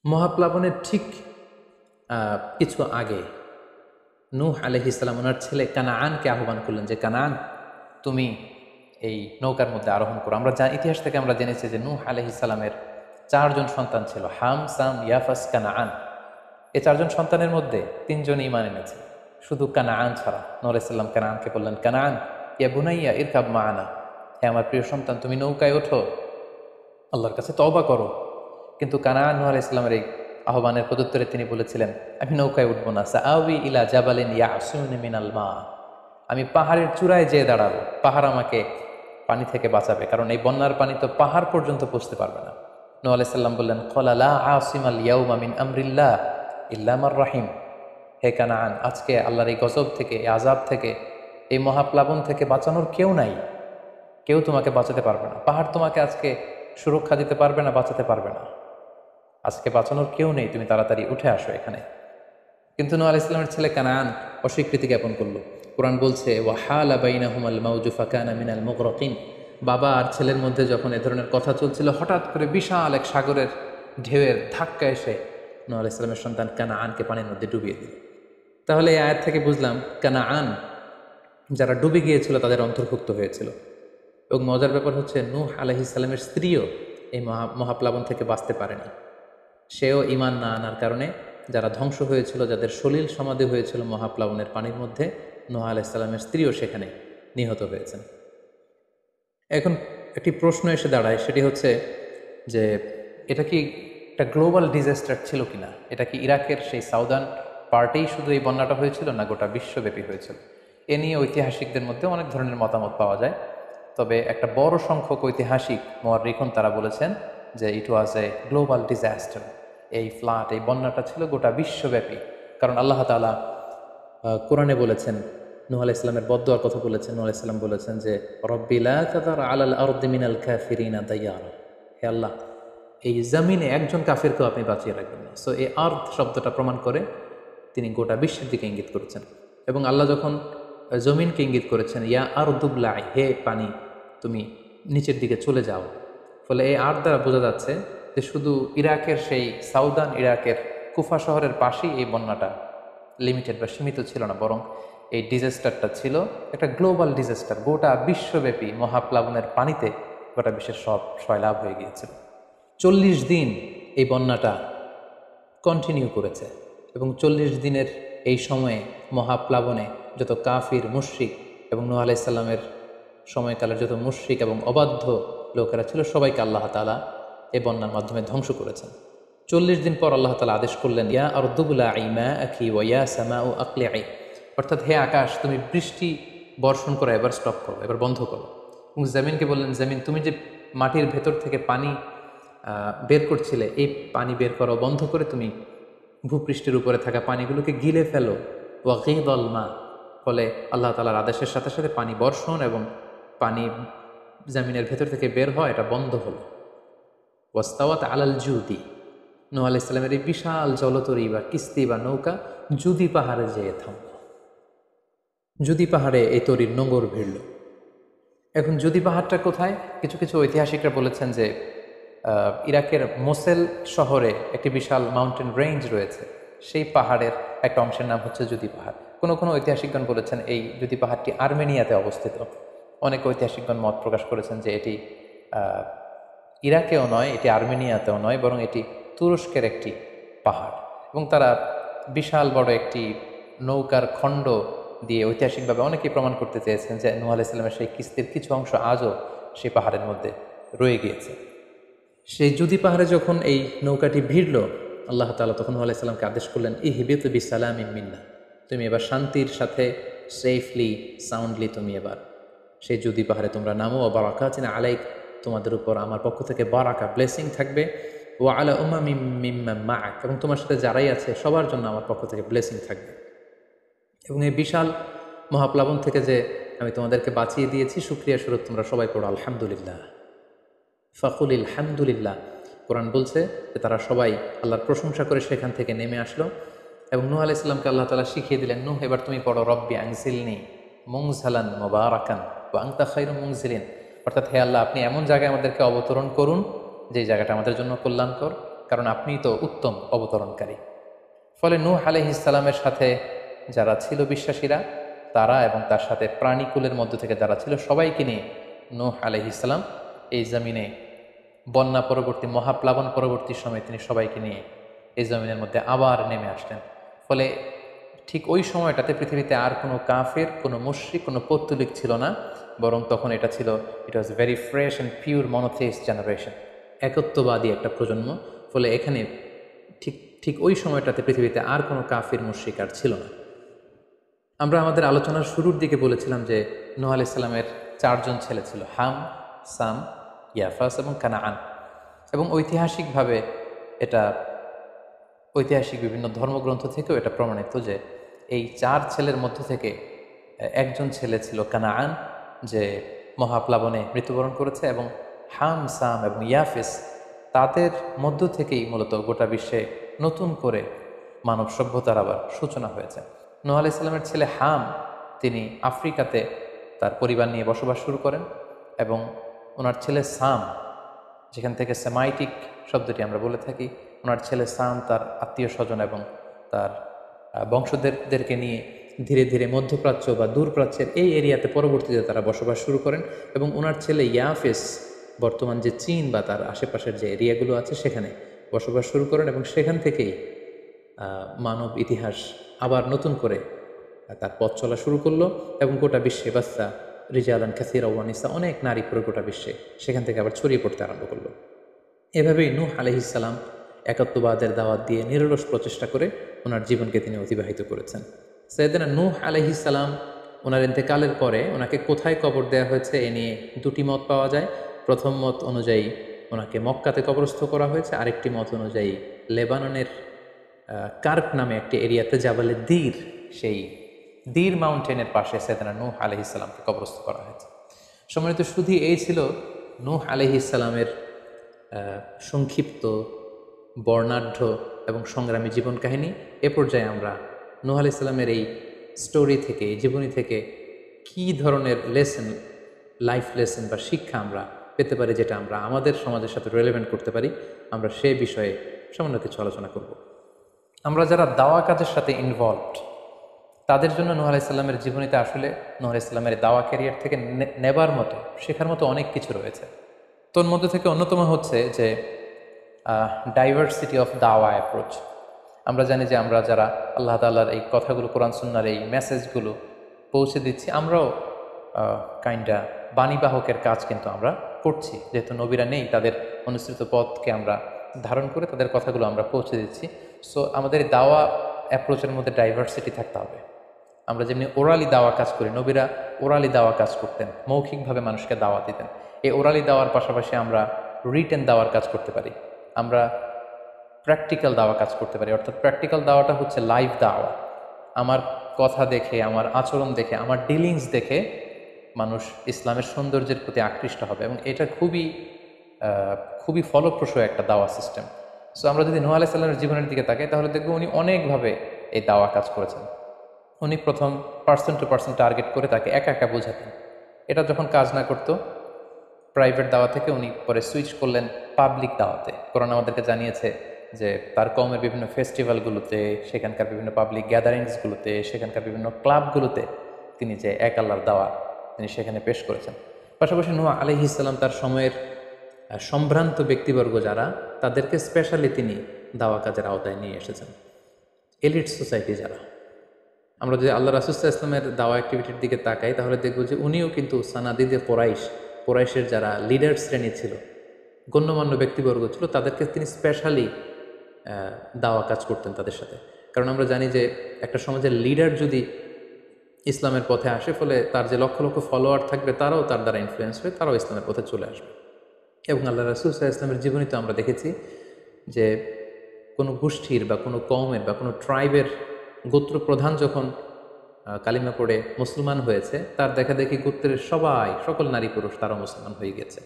মহাপ্লাবনের ঠিক কিছু আগে নূহ আলাইহিস সালাম ওনার ছেলে কানাআনকে আহ্বান করলেন যে কানাআন, তুমি এই নৌকার মধ্যে আরোহণ করো। আমরা ইতিহাস থেকে আমরা জেনেছি যে নূহ আলাইহিস সালামের 4 জন সন্তান ছিল, হাম, সাম, ইয়াফাস, কানাআন। এই 4 জন সন্তানের মধ্যে 3 জন ঈমান এনেছে, শুধু কানাআন ছাড়া। নূহ আলাইহিস সালাম কানাআনকে বললেন, কানাআন ইয়া বুনাইয়া ইরকাব মাআনা, হে আমার প্রিয় সন্তান, তুমি নৌকায় ওঠো, আল্লাহর কাছে তওবা করো। কিন্তু কানাআন নূহ আলাইহিস সালামের এই আহ্বানের প্রত্যুত্তরে তিনি বলেছিলেন, আমি নৌকায় উঠবো না, সাআউই ইলা জাবালিন ইয়াসুনি মিনাল মা, আমি পাহাড়ের চূড়ায় যেয়ে দাঁড়াবো, পাহাড় আমাকে পানি থেকে বাঁচাবে, কারণ এই বন্যার পানি তো পাহাড় পর্যন্ত পৌঁছতে পারবে না। নূহ আলাইহিস সালাম বললেন, ক্বালা লা আসিমাল ইয়াউমা মিন আমরিল্লাহ ইল্লা মান রাহিম, হে কানাআন, আজকে আল্লাহর এই গজব থেকে, এই আযাব থেকে, এই মহাপ্লাবন থেকে বাঁচানোর কেউ নাই, কেউ তোমাকে বাঁচাতে পারবে না, পাহাড় তোমাকে আজকে সুরক্ষা দিতে পারবে না, বাঁচাতে পারবে না, আজকে বাঁচানোর কেউ নেই, তুমি তাড়াতাড়ি উঠে আসো এখানে। কিন্তু নূহ আলাইহিস সালামের ছেলে কানাআন অস্বীকৃতি জ্ঞাপন করলো। কোরআন বলছে ওয়াহালা বাইনাহুমাল মাউজু ফাকানা মিনাল মুগরাকিন, বাবা আর ছেলের মধ্যে যখন এ ধরনের কথা চলছিল, হঠাৎ করে বিশাল এক সাগরের ঢেউয়ের ধাক্কা এসে নূহ আলাইহিস সালামের সন্তান কানাআনকে পানির মধ্যে ডুবিয়ে দিল। তাহলে এই আয়াত থেকে বুঝলাম কানাআন যারা ডুবে গিয়েছিল তাদের অন্তর্ভুক্ত হয়েছিল। এবং মজার ব্যাপার হচ্ছে নূহ আলাইহিস সালামের স্ত্রীও এই মহাপ্লাবন থেকে বাঁচতে পারেনি। সেও ঈমান না আনার কারণে যারা ধ্বংস হয়েছিল, যাদের সলিল সমাধি হয়েছিল মহাপ্লাবনের পানির মধ্যে, নূহ আলাইহিস সালামের স্ত্রীও সেখানে নিহত হয়েছেন। এখন একটি প্রশ্ন এসে দাঁড়ায়, সেটি হচ্ছে যে এটা কি একটা গ্লোবাল ডিজাস্টার ছিল কিনা? এটা কি ইরাকের সেই সাউদার্ন পার্টেই শুধু এই বন্যাটা হয়েছিল, না গোটা বিশ্বব্যাপী হয়েছিল? এ নিয়ে ঐতিহাসিকদের মধ্যে অনেক ধরনের মতামত পাওয়া যায়। তবে একটা বড় সংখ্যক ঐতিহাসিক মুআররিখুন তারা বলেছেন যে ইট ওয়াজ এ গ্লোবাল ডিজাস্টার। এই ফ্লাড, এই বন্যাটা ছিল গোটা বিশ্বব্যাপী। কারণ আল্লাহ তাআলা কোরআনে বলেছেন, নূহ আলাইহিস সালামের বদদুয়ার কথা বলেছেন। নূহ আলাইহিস সালাম বলেছেন যে রব্বি লা তাযার আলাল আরদি মিনাল কাফিরিনা দাইয়ারা, হে আল্লাহ, এই জমিনে একজন কাফিরকেও আপনি বাঁচিয়ে রাখবেন না। সো এই আর্থ শব্দটা প্রমাণ করে তিনি গোটা বিশ্বের দিকে ইঙ্গিত করেছেন। এবং আল্লাহ যখন জমিনকে ইঙ্গিত করেছেন, ইয়া আরদুবলাই, হে পানি তুমি নিচের দিকে চলে যাও, ফলে এই আর্থ দ্বারা বোঝা যাচ্ছে যে শুধু ইরাকের সেই সাউদার্ন ইরাকের কুফা শহরের পাশেই এই বন্যাটা লিমিটেড বা সীমিত ছিল না, বরং এই ডিজাস্টারটা ছিল একটা গ্লোবাল ডিজাস্টার। গোটা বিশ্বব্যাপী মহাপ্লাবনের পানিতে গোটা বিশ্বের সব সয়লাভ হয়ে গিয়েছিল। 40 দিন এই বন্যাটা কন্টিনিউ করেছে এবং 40 দিনের এই সময়ে মহাপ্লাবনে যত কাফির, মুশরিক এবং নূহ আলাইহিস সালামের সময়কালের যত মুশরিক এবং অবাধ্য লোকেরা ছিল, সবাইকে আল্লাহ তাআলা এই বন্যার মাধ্যমে ধ্বংস করেছেন। 40 দিন পর আল্লাহ তাআলা আদেশ করলেন, ইয়া আরদুবলাঈ মাআকি ওয়া ইয়া সামাউ আকলিঈ, অর্থাৎ হে আকাশ তুমি বৃষ্টি বর্ষণ করো, এবার স্টপ করো, এবার বন্ধ করো। এবং জমিনকে বললেন, জমিন তুমি যে মাটির ভেতর থেকে পানি বের করছিলে, এই পানি বের করো, বন্ধ করে তুমি ভূপৃষ্ঠের উপরে থাকা পানিগুলোকে গিলে ফেলো। ওয়াগীদাল মা, ফলে আল্লাহ তাআলার আদেশের সাথে সাথে পানি বর্ষণ এবং পানি জমিনের ভেতর থেকে বের হয়, এটা বন্ধ হলো। ওয়াস্তাওয়াত আলাল জুদি, নূহ আলাইহিস সালামের এই বিশাল জলতরী বা কিস্তি বা নৌকা জুদি পাহাড়ে যেয়ে থামল। জুদি পাহাড়ে এই তরীর নোঙর ভিড়ল। এখন জুদি পাহাড়টা কোথায়? কিছু কিছু ঐতিহাসিকরা বলেছেন যে ইরাকের মোসেল শহরে একটি বিশাল মাউন্টেন রেঞ্জ রয়েছে, সেই পাহাড়ের একটা অংশের নাম হচ্ছে জুদি পাহাড়। কোনো কোনো ঐতিহাসিকগণ বলেছেন এই জুদি পাহাড়টি আর্মেনিয়াতে অবস্থিত। অনেক ঐতিহাসিকগণ মত প্রকাশ করেছেন যে এটি ইরাকেও নয়, এটি আর্মেনিয়াতেও নয়, বরং এটি তুরস্কের একটি পাহাড়। এবং তারা বিশাল বড় একটি নৌকার খণ্ড দিয়ে ঐতিহাসিকভাবে অনেকেই প্রমাণ করতে চেয়েছেন যে নূহ আলাইহিস সালামের সেই কিস্তির কিছু অংশ আজও সেই পাহাড়ের মধ্যে রয়ে গিয়েছে। সেই জুদি পাহাড়ে যখন এই নৌকাটি ভিড়ল, আল্লাহ তাআলা তখন নূহ আলাইহিস সালামকে আদেশ করলেন, ইহবিত বিসালামিন মিন্না, তুমি এবার শান্তির সাথে সেফলি সাউন্ডলি তুমি এবার সেই জুদি পাহাড়ে তোমরা নামো। ও বারাকাতিন আলাইক, তোমাদের উপর আমার পক্ষ থেকে বারাকা ব্লেসিং থাকবে। ও আলা উমামিম মিম্মান মাআক, এবং তোমার সাথে যারাই আছে সবার জন্য আমার পক্ষ থেকে ব্লেসিং থাকবে। এবং এই বিশাল মহাপ্লাবন থেকে যে আমি তোমাদেরকে বাঁচিয়ে দিয়েছি, শুকরিয়া স্বরূপ তোমরা সবাই পড়ো আলহামদুলিল্লাহ। ফাকুল আলহামদুলিল্লাহ। কোরআন বলছে যে তারা সবাই আল্লাহর প্রশংসা করে সেখান থেকে নেমে আসলো এবং নূহ আলাইহিস সালামকে আল্লাহ তাআলা শিখিয়ে দিলেন, নূহ এবার তুমি পড়ো রব্বি আনজিলনি মুনজালান মুবারাকান ওয়া আনতা খায়রুল মুনজিলিন, অর্থাৎ হে আল্লাহ আপনি এমন জায়গায় আমাদেরকে অবতরণ করুন যে জায়গাটা আমাদের জন্য কল্যাণকর, কারণ আপনিই তো উত্তম অবতরণকারী। ফলে নূহ আলাইহিস সালামের সাথে যারা ছিল বিশ্বাসীরা, তারা এবং তার সাথে প্রাণীকুলের মধ্য থেকে যারা ছিল সবাইকে নিয়ে নূহ আলাইহিস সালাম এই জমিনে বন্যা পরবর্তী মহাপ্লাবন পরবর্তী সময়ে তিনি সবাইকে নিয়ে এই জমিনের মধ্যে আবার নেমে আসলেন। ফলে ঠিক ওই সময়টাতে পৃথিবীতে আর কোনো কাফের, কোনো মুশরিক, কোনো পৌত্তলিক ছিল না, বরং তখন এটা ছিল, it was very fresh and pure monotheist generation, একত্ববাদী একটা প্রজন্ম। ফলে এখানে ঠিক ঠিক ওই সময়টাতে পৃথিবীতে আর কোনো কাফির মুশরিক আর ছিল না। আমরা আমাদের আলোচনার শুরুর দিকে বলেছিলাম যে নূহ আলাইহিস সালামের 4 জন ছেলে ছিল, হাম, সাম, ইয়াফাস এবং কানাআন। এবং ঐতিহাসিকভাবে এটা ঐতিহাসিক বিভিন্ন ধর্মগ্রন্থ থেকেও এটা প্রমাণিত যে এই 4 ছেলের মধ্য থেকে একজন ছেলে ছিল কানাআন, যে মহাপ্লাবনে মৃত্যুবরণ করেছে, এবং হাম, সাম এবং ইয়াফেস, তাদের মধ্য থেকেই মূলত গোটা বিশ্বে নতুন করে মানব সভ্যতার আবার সূচনা হয়েছে। নূহ আলাইহিস সালামের ছেলে হাম, তিনি আফ্রিকাতে তার পরিবার নিয়ে বসবাস শুরু করেন, এবং ওনার ছেলে সাম, যেখান থেকে সেমাইটিক শব্দটি আমরা বলে থাকি, ওনার ছেলে সাম তার আত্মীয় স্বজন এবং তার বংশধরদেরকে নিয়ে ধীরে ধীরে মধ্যপ্রাচ্য বা দূরপ্রাচ্যের এই এরিয়াতে পরবর্তীতে তারা বসবাস শুরু করেন। এবং ওনার ছেলে ইয়াফেস বর্তমান যে চীন বা তার আশেপাশের যে এরিয়াগুলো আছে সেখানে বসবাস শুরু করেন, এবং সেখান থেকেই মানব ইতিহাস আবার নতুন করে তার পথ চলা শুরু করলো, এবং গোটা বিশ্বে বাচ্চা রিজালান কাসীরা ওয়া নিসা, অনেক নারী পুরো গোটা বিশ্বে সেখান থেকে আবার ছড়িয়ে পড়তে আরম্ভ করলো। এভাবেই নূহ আলাইহিস সালাম একাত্মবাদের দাওয়াত দিয়ে নিরলস প্রচেষ্টা করে ওনার জীবনকে তিনি অতিবাহিত করেছেন। সাইয়েদনা নূহ আলাইহিস সালাম ওনার ইন্তেকালের পরে ওনাকে কোথায় কবর দেওয়া হয়েছে এ নিয়ে 2টি মত পাওয়া যায়। প্রথম মত অনুযায়ী ওনাকে মক্কাতে কবরস্থ করা হয়েছে, আরেকটি মত অনুযায়ী লেবাননের কার্ক নামে একটি এরিয়াতে জাবালে দীর, সেই দীর মাউন্টেনের পাশে সাইয়েদনা নূহ আলাইহিস সালামকে কবরস্থ করা হয়েছে। সম্মানিত শুধু এই ছিল নূহ আলাইহিস সালামের সংক্ষিপ্ত, বর্ণাঢ্য এবং সংগ্রামী জীবন কাহিনী। এ পর্যায়ে আমরা নূহ আলাইহিস সালামের এই স্টোরি থেকে, এই জীবনী থেকে কী ধরনের লেসন, লাইফ লেসন বা শিক্ষা আমরা পেতে পারি, যেটা আমরা আমাদের সমাজের সাথে রেলেভেন্ট করতে পারি, আমরা সে বিষয়ে সামান্য কিছু আলোচনা করব। আমরা যারা দাওয়া কাজের সাথে ইনভলভড, তাদের জন্য নূহ আলাইহিস সালামের জীবনীতে আসলে নূহ আলাইহিস সালামের দাওয়া ক্যারিয়ার থেকে নেবার মতো, শেখার মতো অনেক কিছু রয়েছে। তোর মধ্যে থেকে অন্যতম হচ্ছে যে ডাইভার্সিটি অফ দাওয়া অ্যাপ্রোচ। আমরা জানি যে আমরা যারা আল্লাহ তাআলার এই কথাগুলো, কোরআন সুন্নাহর এই মেসেজগুলো পৌঁছে দিচ্ছি, আমরাও কাইন্ডা বাণীবাহকের কাজ কিন্তু আমরা করছি। যেহেতু নবীরা নেই, তাদের অনুসৃত পথকে আমরা ধারণ করে তাদের কথাগুলো আমরা পৌঁছে দিচ্ছি। সো আমাদের দাওয়া অ্যাপ্রোচের মধ্যে ডাইভার্সিটি থাকতে হবে। আমরা যেমনি ওরালি দাওয়া কাজ করি, নবীরা ওরালি দাওয়া কাজ করতেন, মৌখিকভাবে মানুষকে দাওয়া দিতেন। এই ওরালি দাওয়ার পাশাপাশি আমরা রিটেন দাওয়ার কাজ করতে পারি, আমরা প্র্যাকটিক্যাল দাওয়া কাজ করতে পারি। অর্থাৎ প্র্যাকটিক্যাল দাওয়াটা হচ্ছে লাইভ দাওয়া। আমার কথা দেখে, আমার আচরণ দেখে, আমার ডিলিংস দেখে মানুষ ইসলামের সৌন্দর্যের প্রতি আকৃষ্ট হবে, এবং এটা খুবই ফলপ্রসূ একটা দাওয়া সিস্টেম। সো আমরা যদি নূহ আলাইহিস সালামের জীবনের দিকে তাকাই, তাহলে দেখব উনি অনেকভাবে এই দাওয়া কাজ করেছেন। উনি প্রথম পার্সন টু পার্সন টার্গেট করে তাকে একা একা বোঝাতেন। এটা যখন কাজ না করতো, প্রাইভেট দাওয়া থেকে উনি পরে সুইচ করলেন পাবলিক দাওয়াতে। কোরআন আমাদেরকে জানিয়েছে যে তার কওমের বিভিন্ন ফেস্টিভ্যালগুলোতে, সেখানকার বিভিন্ন পাবলিক গ্যাদারিংসগুলোতে, সেখানকার বিভিন্ন ক্লাবগুলোতে তিনি যে এক আল্লাহর দাওয়া তিনি সেখানে পেশ করেছেন। পাশাপাশি নূহ আলাইহিস সালাম তার সময়ের সম্ভ্রান্ত ব্যক্তিবর্গ যারা, তাদেরকে স্পেশালি তিনি দাওয়া কাজের আওতায় নিয়ে এসেছেন। এলিট সোসাইটি যারা, আমরা যদি আল্লাহ রাসূল সাল্লাল্লাহু আলাইহি ওয়াসাল্লামের দাওয়া অ্যাক্টিভিটির দিকে তাকাই, তাহলে দেখব যে উনিও কিন্তু সানাদিদে কোরাইশের যারা লিডার শ্রেণী ছিল, গণ্যমান্য ব্যক্তিবর্গ ছিল, তাদেরকে তিনি স্পেশালি দাওয়া কাজ করতেন তাদের সাথে। কারণ আমরা জানি যে একটা সমাজের লিডার যদি ইসলামের পথে আসে, ফলে তার যে লক্ষ লক্ষ ফলোয়ার থাকবে তারাও তার দ্বারা ইনফ্লুয়েন্স হয়ে তারাও ইসলামের পথে চলে আসবে। এবং আল্লাহ রাসূল সাল্লাল্লাহু আলাইহি ওয়াসাল্লামের জীবনীতে আমরা দেখেছি যে কোনো গোষ্ঠীর বা কোনো কওমের বা কোনো ট্রাইবের গোত্র প্রধান যখন কালিমা পড়ে মুসলমান হয়েছে, তার দেখা দেখি গোত্রের সকল নারী পুরুষ তারাও মুসলমান হয়ে গেছে।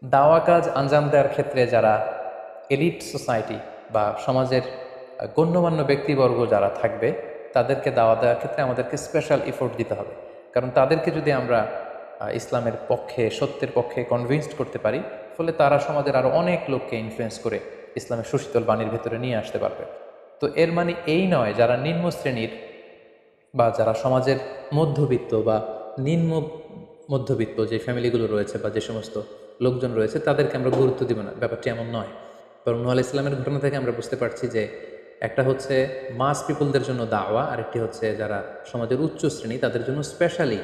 দাওয়া কাজ আঞ্জাম দেওয়ার ক্ষেত্রে যারা এলিট সোসাইটি বা সমাজের গণ্যমান্য ব্যক্তিবর্গ যারা থাকবে, তাদেরকে দাওয়া দেওয়ার ক্ষেত্রে আমাদেরকে স্পেশাল এফোর্ট দিতে হবে। কারণ তাদেরকে যদি আমরা ইসলামের পক্ষে, সত্যের পক্ষে কনভিন্সড করতে পারি, ফলে তারা সমাজের আরও অনেক লোককে ইনফ্লুয়েন্স করে ইসলামের সুশীতল বাণীর ভেতরে নিয়ে আসতে পারবে। তো এর মানে এই নয় যারা নিম্ন শ্রেণীর বা যারা সমাজের মধ্যবিত্ত বা নিম্ন মধ্যবিত্ত যে ফ্যামিলিগুলো রয়েছে বা যে সমস্ত লোকজন রয়েছে তাদেরকে আমরা গুরুত্ব দিব না, ব্যাপারটি এমন নয়। বরং নূহ আলাইহিস সালামের ঘটনা থেকে আমরা বুঝতে পারছি যে একটা হচ্ছে মাস পিপলদের জন্য দাওয়া, আর একটি হচ্ছে যারা সমাজের উচ্চ শ্রেণী তাদের জন্য স্পেশালি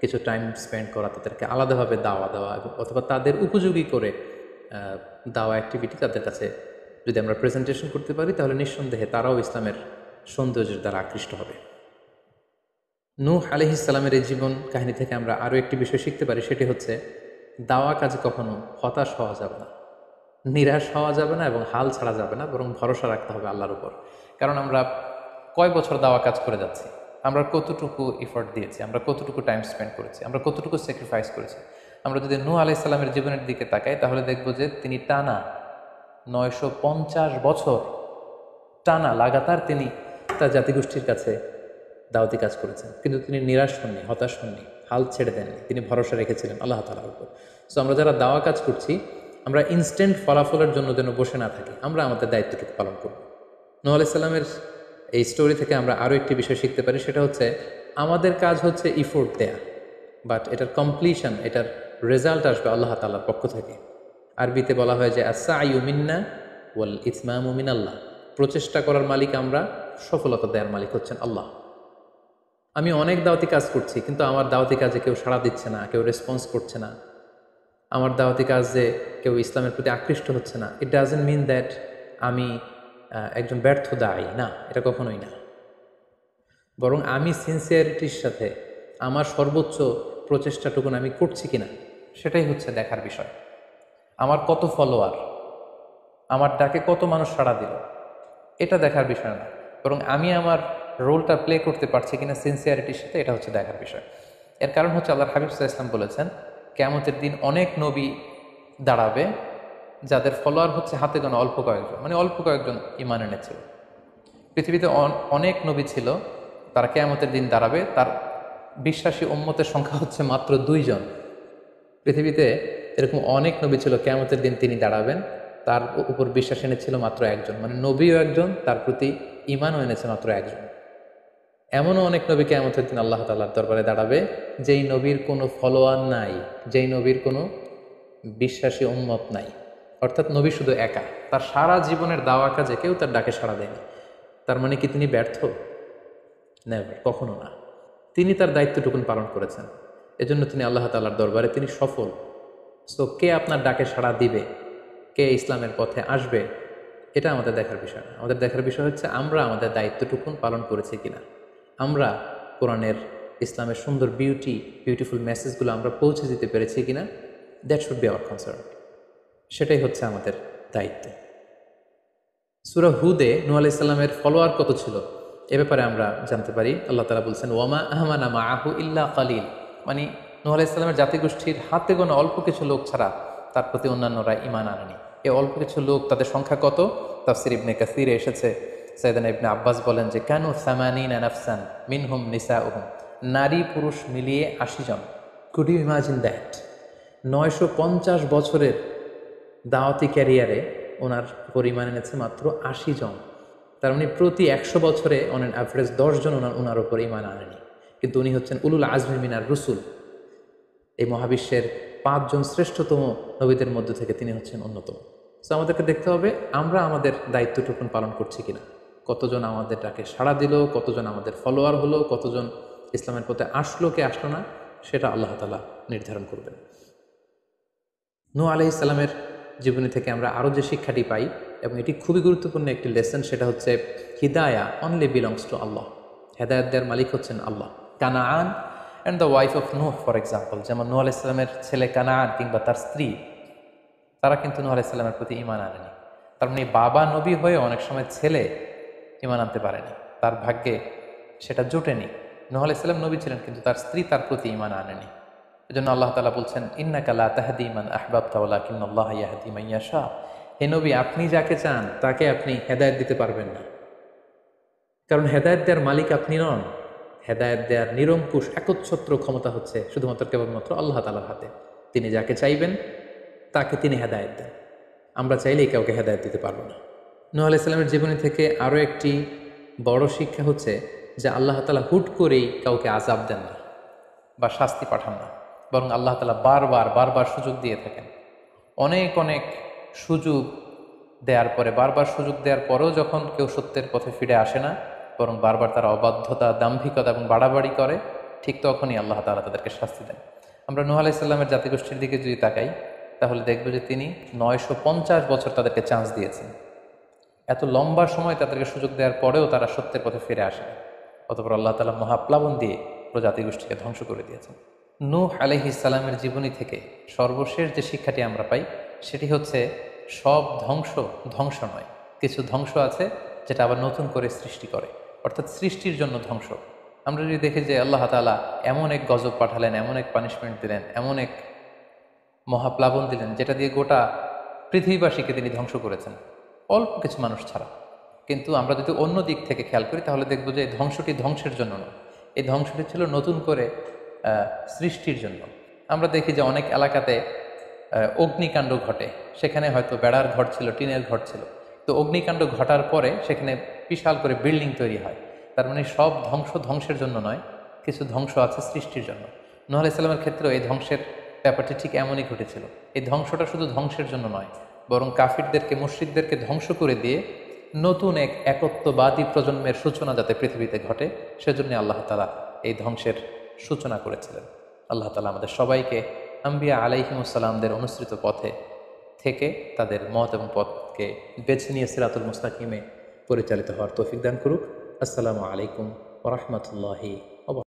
কিছু টাইম স্পেন্ড করা, তাদেরকে আলাদাভাবে দাওয়া দেওয়া, অথবা তাদের উপযোগী করে দাওয়া অ্যাক্টিভিটি তাদের কাছে যদি আমরা প্রেজেন্টেশন করতে পারি, তাহলে নিঃসন্দেহে তারাও ইসলামের সৌন্দর্যের দ্বারা আকৃষ্ট হবে। নূহ আলাইহিস সালামের এই জীবন কাহিনী থেকে আমরা আরও একটি বিষয় শিখতে পারি, সেটি হচ্ছে দাওয়া কাজে কখনো হতাশ হওয়া যাবে না, নিরাশ হওয়া যাবে না এবং হাল ছাড়া যাবে না, বরং ভরসা রাখতে হবে আল্লাহর উপর। কারণ আমরা কয় বছর দাওয়া কাজ করে যাচ্ছি, আমরা কতটুকু এফোর্ট দিয়েছি, আমরা কতটুকু টাইম স্পেন্ড করেছি, আমরা কতটুকু স্যাক্রিফাইস করেছি। আমরা যদি নূহ আলাইহিস সালামের জীবনের দিকে তাকাই, তাহলে দেখব যে তিনি টানা 950 বছর টানা লাগাতার তিনি তার জাতিগোষ্ঠীর কাছে দাওয়াতি কাজ করেছেন, কিন্তু তিনি নিরাশ হননি, হতাশ হননি, হাল ছেড়ে দেননি, তিনি ভরসা রেখেছিলেন আল্লাহ তাআলার উপর। সো আমরা যারা দাওয়া কাজ করছি, আমরা ইনস্ট্যান্ট ফলাফলের জন্য যেন বসে না থাকি, আমরা আমাদের দায়িত্বটুকু পালন করব। নূহ আলাইহিস সালামের এই স্টোরি থেকে আমরা আরও একটি বিষয় শিখতে পারি, সেটা হচ্ছে আমাদের কাজ হচ্ছে ইফোর্ট দেয়া, বাট এটার কমপ্লিশন, এটার রেজাল্ট আসবে আল্লাহ তাআলার পক্ষ থেকে। আরবিতে বলা হয় যে আস-সা'য়ু মিন্না ওয়াল ইতমামু মিনাল্লাহ, প্রচেষ্টা করার মালিক আমরা, সফলতা দেওয়ার মালিক হচ্ছেন আল্লাহ। আমি অনেক দাওয়াতি কাজ করছি, কিন্তু আমার দাওয়াতি কাজে কেউ সাড়া দিচ্ছে না, কেউ রেসপন্স করছে না, আমার দাওয়াতি কাজে কেউ ইসলামের প্রতি আকৃষ্ট হচ্ছে না, ইট ডাজন্ট মিন দ্যাট আমি একজন ব্যর্থ দায়ী, না, এটা কখনোই না। বরং আমি সিনসিয়ারিটির সাথে আমার সর্বোচ্চ প্রচেষ্টাটুকুন আমি করছি কিনা, সেটাই হচ্ছে দেখার বিষয়। আমার কত ফলোয়ার, আমার ডাকে কত মানুষ সাড়া দিল, এটা দেখার বিষয় না, বরং আমি আমার রোলটা প্লে করতে পারছি কিনা সিনসিয়ারিটির সাথে, এটা হচ্ছে দেখার বিষয়। এর কারণ হচ্ছে আল্লাহর হাবিব সাল্লাল্লাহু আলাইহি ওয়াসাল্লাম বলেছেন, কিয়ামতের দিন অনেক নবী দাঁড়াবে যাদের ফলোয়ার হচ্ছে হাতে গোনা অল্প কয়েকজন, মানে অল্প কয়েকজন ঈমান এনেছিল। পৃথিবীতে অনেক নবী ছিল, তারা কিয়ামতের দিন দাঁড়াবে, তার বিশ্বাসী উম্মতের সংখ্যা হচ্ছে মাত্র 2 জন। পৃথিবীতে এরকম অনেক নবী ছিল, কিয়ামতের দিন তিনি দাঁড়াবেন, তার উপর বিশ্বাস এনেছিল মাত্র একজন, মানে নবীও একজন, তার প্রতি ঈমানও এনেছে মাত্র একজন। এমনও অনেক নবী কিয়ামতের দিন আল্লাহ তাআলার দরবারে দাঁড়াবে যেই নবীর কোনো ফলোয়ার নাই, যেই নবীর কোনো বিশ্বাসী উম্মত নাই, অর্থাৎ নবী শুধু একা, তার সারা জীবনের দাওয়া কাজে কেউ তার ডাকে সাড়া দেয়নি। তার মানে কি তিনি ব্যর্থ? নেভার, কখনো না। তিনি তার দায়িত্বটুকুন পালন করেছেন, এজন্য তিনি আল্লাহ তাআলার দরবারে তিনি সফল। সো কে আপনার ডাকে সাড়া দিবে, কে ইসলামের পথে আসবে, এটা আমাদের দেখার বিষয় না। আমাদের দেখার বিষয় হচ্ছে আমরা আমাদের দায়িত্বটুকুন পালন করেছি কিনা, আমরা কোরআনের, ইসলামের সুন্দর বিউটিফুল মেসেজগুলো আমরা পৌঁছে দিতে পেরেছি কিনা, that should be hour concern. সেটাই হচ্ছে আমাদের দায়িত্ব। সূরা হুদে নূহ আলাইহিস সালামের ফলোয়ার কত ছিল এ ব্যাপারে আমরা জানতে পারি। আল্লাহ তাআলা বলছেন, ওয়ামা আমানা মাআহু ইল্লা কালিল, মানে নূহ আলাইহিস সালামের জাতিগোষ্ঠীর হাতে গোনা অল্প কিছু লোক ছাড়া তার প্রতি অন্যান্যরা ঈমান আনেনি। এই অল্প কিছু লোক, তাদের সংখ্যা কত? তাফসীর ইবনে কাসীরে এসেছে, সাইয়েদনা ইবনে আব্বাস বলেন যে কানু 80 নাফসান মিনহুম নিসাউহুম, নারী পুরুষ মিলিয়ে 80 জন। Could you imagine that? 950 বছরের দাওয়াতি ক্যারিয়ারে ওনার পরিমাণ এনেছে মাত্র 80 জন। তার মানে প্রতি 100 বছরে অন অ্যান অ্যাভারেজ 10 জন ওনার ওপর ঈমান আনেনি। কিন্তু উনি হচ্ছেন উলুল আজমি মিনার রসুল, এই মহাবিশ্বের 5 জন শ্রেষ্ঠতম নবীদের মধ্য থেকে তিনি হচ্ছেন অন্যতম। সো আমাদেরকে দেখতে হবে আমরা আমাদের দায়িত্বটুকুন পালন করছি কিনা, কতজন আমাদের ডাকে সাড়া দিল, কতজন আমাদের ফলোয়ার হলো, কতজন ইসলামের পথে আসলো কে আসলো না, সেটা আল্লাহ তাআলা নির্ধারণ করবেন। নূহ আলাইহিস সালামের জীবনী থেকে আমরা আরও যে শিক্ষাটি পাই, এবং এটি খুবই গুরুত্বপূর্ণ একটি লেসন, সেটা হচ্ছে হিদায়া অনলি বিলংস টু আল্লাহ। হেদায়ত দেওয়ার মালিক হচ্ছেন আল্লাহ। Canaan and the wife of Nuh for example, যেমন নূহ আলাইহিস সালামের ছেলে কানাআন কিংবা তার স্ত্রী, তারা কিন্তু নূহ আলাইহিস সালামের প্রতি ঈমান আনেনি। তার মানে বাবা নবী হয়ে অনেক সময় ছেলে ঈমান আনতে পারেনি, তার ভাগ্যে সেটা জোটেনি। নূহ আলাইহিস সালাম নবী ছিলেন, কিন্তু তার স্ত্রী তার প্রতি ঈমান আনেনি। এজন্য আল্লাহ তাআলা বলছেন, ইন্নাকা লা তাহদি মান আহবাবতা ওয়ালাকিন্নাল্লাহা ইয়াহদি মান ইয়াশা। হে নবী, আপনি যাকে চান তাকে আপনি হেদায়েত দিতে পারবেন না, কারণ হেদায়েত দেওয়ার মালিক আপনি নন। হেদায়েত দেওয়ার নিরঙ্কুশ একচ্ছত্র ক্ষমতা হচ্ছে শুধুমাত্র কেবলমাত্র আল্লাহ তাআলার হাতে। তিনি যাকে চাইবেন তাকে তিনি হেদায়েত দেন। আমরা চাইলেই কাউকে হেদায়েত দিতে পারবো না। নূহ আলাইহিস সালামের জীবনী থেকে আরও একটি বড় শিক্ষা হচ্ছে যে আল্লাহ তাআলা হুট করেই কাউকে আযাব দেন না বা শাস্তি পাঠান না, বরং আল্লাহ তাআলা বারবার সুযোগ দিয়ে থাকেন। অনেক অনেক সুযোগ দেওয়ার পরে, বারবার সুযোগ দেওয়ার পরেও যখন কেউ সত্যের পথে ফিরে আসে না, বরং বারবার তারা অবাধ্যতা, দাম্ভিকতা এবং বাড়াবাড়ি করে, ঠিক তখনই আল্লাহ তাআলা তাদেরকে শাস্তি দেন। আমরা নূহ আলাইহিস সালামের জাতিগোষ্ঠীর দিকে যদি তাকাই, তাহলে দেখব যে তিনি 950 বছর তাদেরকে চান্স দিয়েছেন। এত লম্বা সময় তাদেরকে সুযোগ দেওয়ার পরেও তারা সত্যের পথে ফিরে আসে না। অতঃপর আল্লাহ তাআলা মহাপ্লাবন দিয়ে পুরো জাতিগোষ্ঠীকে ধ্বংস করে দিয়েছেন। নূহ আলাইহিস সালামের জীবনী থেকে সর্বশেষ যে শিক্ষাটি আমরা পাই, সেটি হচ্ছে সব ধ্বংস নয়। কিছু ধ্বংস আছে যেটা আবার নতুন করে সৃষ্টি করে, অর্থাৎ সৃষ্টির জন্য ধ্বংস। আমরা যদি দেখি যে আল্লাহ তাআলা এমন এক গজব পাঠালেন, এমন এক পানিশমেন্ট দিলেন, এমন এক মহাপ্লাবন দিলেন, যেটা দিয়ে গোটা পৃথিবীবাসীকে তিনি ধ্বংস করেছেন, অল্প কিছু মানুষ ছাড়া। কিন্তু আমরা যদি অন্য দিক থেকে খেয়াল করি, তাহলে দেখব যে এই ধ্বংসটি ধ্বংসের জন্য নয়, এই ধ্বংসটি ছিল নতুন করে সৃষ্টির জন্য। আমরা দেখি যে অনেক এলাকাতে অগ্নিকাণ্ড ঘটে, সেখানে হয়তো বেড়ার ঘর ছিল, টিনের ঘর ছিল, তো অগ্নিকাণ্ড ঘটার পরে সেখানে বিশাল করে বিল্ডিং তৈরি হয়। তার মানে সব ধ্বংসের জন্য নয়, কিছু ধ্বংস আছে সৃষ্টির জন্য। নূহ আলাইহিস সালামের ক্ষেত্রেও এই ধ্বংসের ব্যাপারটি ঠিক এমনই ঘটেছিল। এই ধ্বংসটা শুধু ধ্বংসের জন্য নয়, বরং কাফিরদেরকে, মুশরিকদেরকে ধ্বংস করে দিয়ে নতুন এক একত্ববাদী প্রজন্মের সূচনা যাতে পৃথিবীতে ঘটে, সেজন্য আল্লাহ তাআলা এই ধ্বংসের সূচনা করেছিলেন। আল্লাহ তাআলা আমাদের সবাইকে আম্বিয়া আলাইহিমুস সালামদের অনুসৃত পথে থেকে তাদের মত এবং পথকে বেছে নিয়ে সিরাতুল মুস্তাকিমে পরিচালিত হওয়ার তৌফিক দান করুক। আসসালামু আলাইকুম ওয়া রাহমাতুল্লাহি